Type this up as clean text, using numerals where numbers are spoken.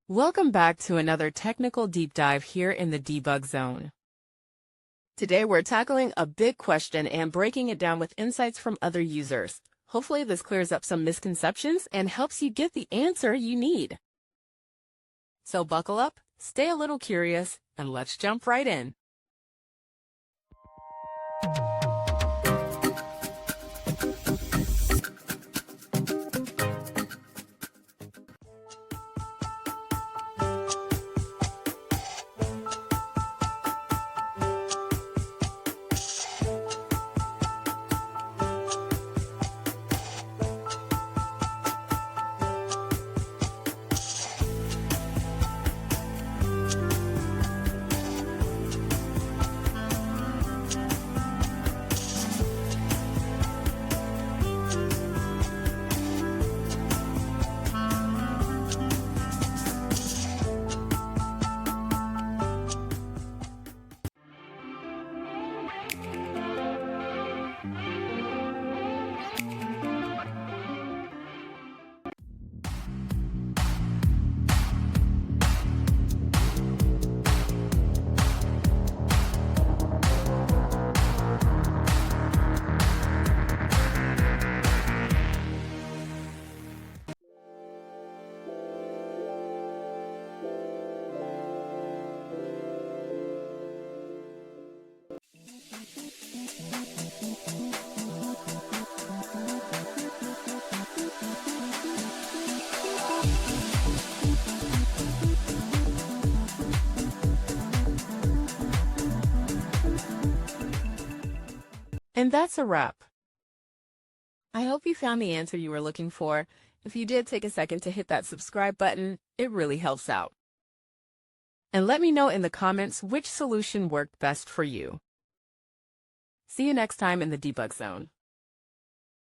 Welcome back to another technical deep dive here in the debug zone. Today we're tackling a big question and breaking it down with insights from other users. Hopefully this clears up some misconceptions and helps you get the answer you need. So buckle up, stay a little curious, and let's jump right in. And that's a wrap. I hope you found the answer you were looking for. If you did, take a second to hit that subscribe button. It really helps out. And let me know in the comments which solution worked best for you. See you next time in the debug zone.